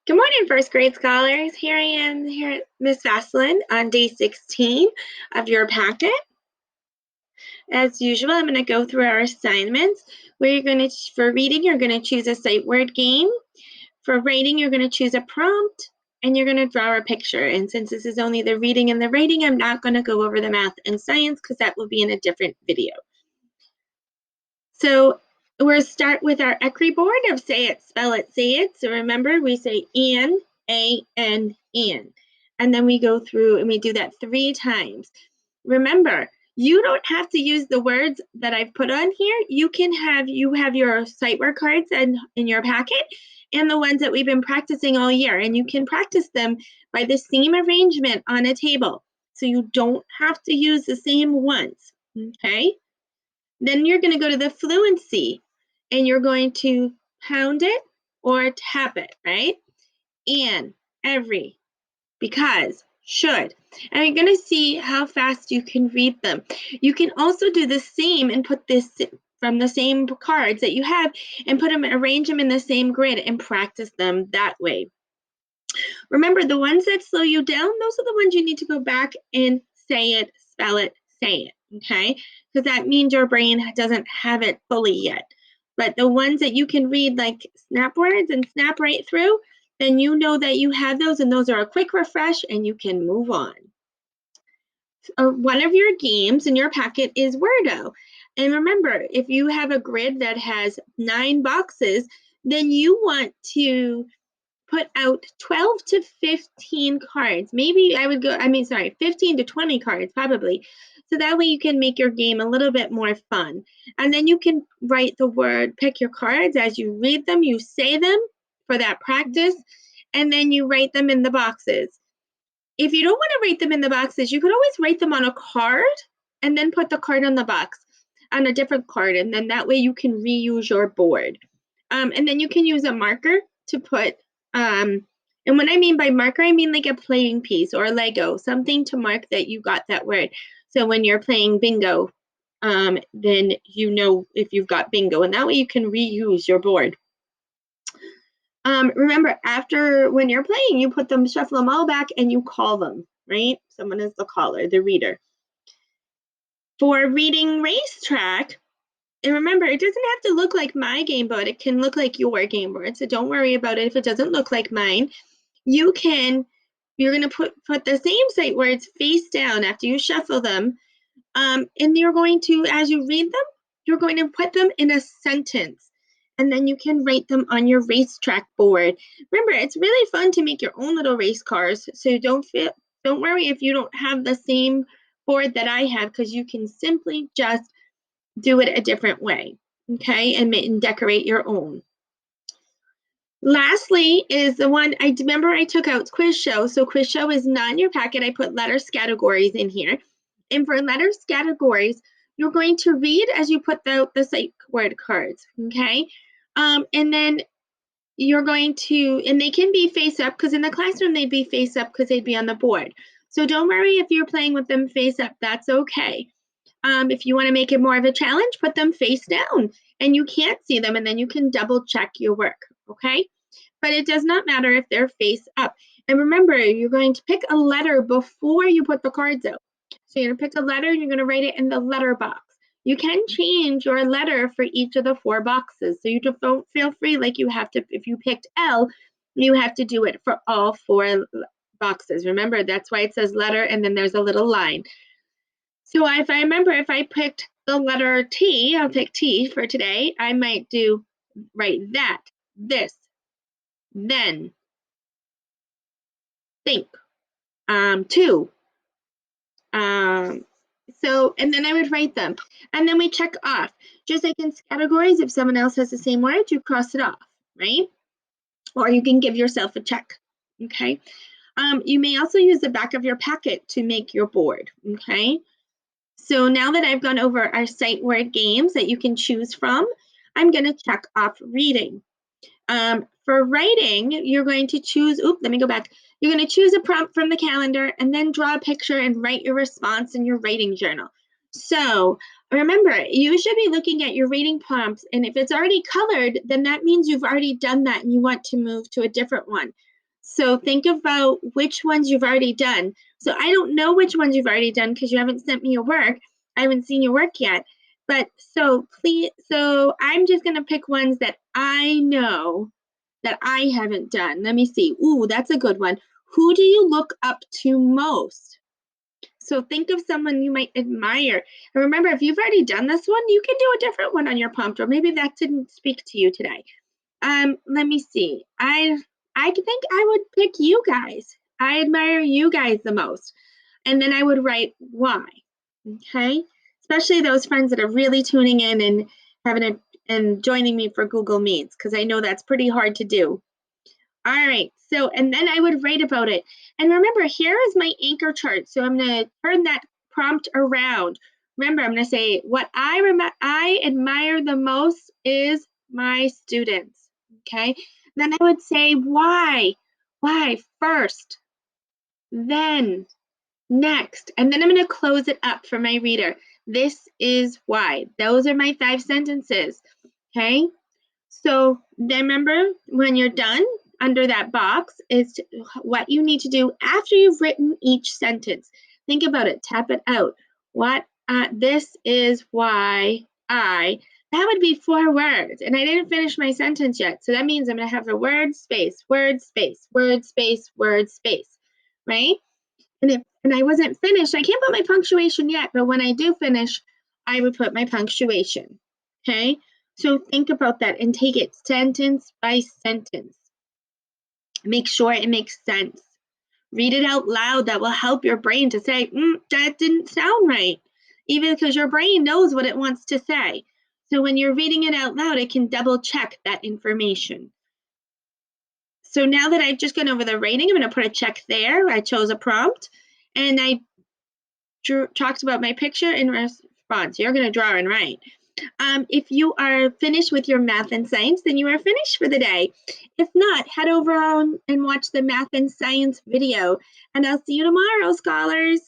Good morning, first grade scholars. Here I am, here Miss Vaseline on day 16 of your packet. As usual, I'm going to go through our assignments. Where you're going to, for reading, you're going to choose a sight word game. For writing, you're going to choose a prompt, and you're going to draw a picture. And since this is only the reading and the writing, I'm not going to go over the math and science because that will be in a different video. So we'll start with our ECRI board of say it, spell it, say it. So remember, we say an, A-N, an. And then we go through and we do that 3 times. Remember, you don't have to use the words that I've put on here. You have your sight word cards in your packet and the ones that we've been practicing all year. And you can practice them by the same arrangement on a table. So you don't have to use the same ones, okay? Then you're going to go to the fluency and you're going to pound it or tap it, right? And, every, because, should. And you're going to see how fast you can read them. You can also do the same and put this from the same cards that you have and put them, arrange them in the same grid and practice them that way. Remember, the ones that slow you down, those are the ones you need to go back and say it, spell it, say it, okay? Because that means your brain doesn't have it fully yet. But the ones that you can read like snap words and snap right through, then you know that you have those and those are a quick refresh and you can move on. One of your games in your packet is Wordo. And remember, if you have a grid that has 9 boxes, then you want to put out 12 to 15 cards. Maybe 15 to 20 cards probably. So that way you can make your game a little bit more fun. And then you can write the word, pick your cards as you read them, you say them for that practice, and then you write them in the boxes. If you don't want to write them in the boxes, you could always write them on a card and then put the card on the box, on a different card, and then that way you can reuse your board. And then you can use a marker to put and what I mean by marker, I mean like a playing piece or a Lego, something to mark that you got that word. So when you're playing bingo, then you know if you've got bingo, and that way you can reuse your board. Remember, when you're playing, you put them, shuffle them all back, and you call them, right? Someone is the caller, the reader. For reading racetrack, and remember, it doesn't have to look like my game board. It can look like your game board. So don't worry about it if it doesn't look like mine. You're going to put the same sight words face down after you shuffle them. And you're going to, as you read them, you're going to put them in a sentence. And then you can write them on your racetrack board. Remember, it's really fun to make your own little race cars. So don't worry if you don't have the same board that I have, because you can simply just do it a different way, okay, and decorate your own. Lastly is the one I remember I took out quiz show. So quiz show is not in your packet. I put letters categories in here. And for letters categories, you're going to read as you put the sight word cards, okay? And then you're going to, and they can be face up because in the classroom they'd be face up because they'd be on the board. So don't worry if you're playing with them face up, that's okay. If you want to make it more of a challenge, put them face down and you can't see them, and then you can double check your work, okay? But it does not matter if they're face up. And remember, you're going to pick a letter before you put the cards out. So you're going to pick a letter and you're going to write it in the letter box. You can change your letter for each of the 4 boxes. So you don't feel free like you have to, if you picked L, you have to do it for all 4 boxes. Remember, that's why it says letter and then there's a little line. So if I picked the letter T, I'll pick T for today, I might write that, this, then, think, to. So, and then I would write them. And then we check off. Just like in categories, if someone else has the same word, you cross it off, right? Or you can give yourself a check, okay? You may also use the back of your packet to make your board, okay? So now that I've gone over our sight word games that you can choose from, I'm going to check off reading. For writing, you're going to choose, let me go back. You're going to choose a prompt from the calendar and then draw a picture and write your response in your writing journal. So remember, you should be looking at your reading prompts, and if it's already colored, then that means you've already done that and you want to move to a different one. So think about which ones you've already done. So I don't know which ones you've already done because you haven't sent me your work. I haven't seen your work yet. But so please, so I'm just going to pick ones that I know that I haven't done. Let me see. Ooh, that's a good one. Who do you look up to most? So think of someone you might admire. And remember, if you've already done this one, you can do a different one on your prompt, or maybe that didn't speak to you today. Let me see. I think I would pick you guys. I admire you guys the most. And then I would write why. Okay? Especially those friends that are really tuning in and having a and joining me for Google Meets, because I know that's pretty hard to do. All right, so, and then I would write about it. And remember, here is my anchor chart. So I'm going to turn that prompt around. Remember, I'm going to say what I admire the most is my students. Okay, then I would say why first, then next, and then I'm going to close it up for my reader. This is why. Those are my 5 sentences. Okay. So then remember, when you're done, under that box is what you need to do after you've written each sentence. Think about it, tap it out. This is why that would be 4 words, and I didn't finish my sentence yet. So that means I'm going to have a word space, word space, word space, word space, right? And I wasn't finished, I can't put my punctuation yet, but when I do finish, I would put my punctuation. Okay? So think about that and take it sentence by sentence. Make sure it makes sense. Read it out loud. That will help your brain to say, that didn't sound right, even because your brain knows what it wants to say. So when you're reading it out loud, it can double check that information. So now that I've just gone over the rating, I'm going to put a check there. I chose a prompt, and I talked about my picture in response. You're going to draw and write. If you are finished with your math and science, then you are finished for the day. If not, head over and watch the math and science video. And I'll see you tomorrow, scholars.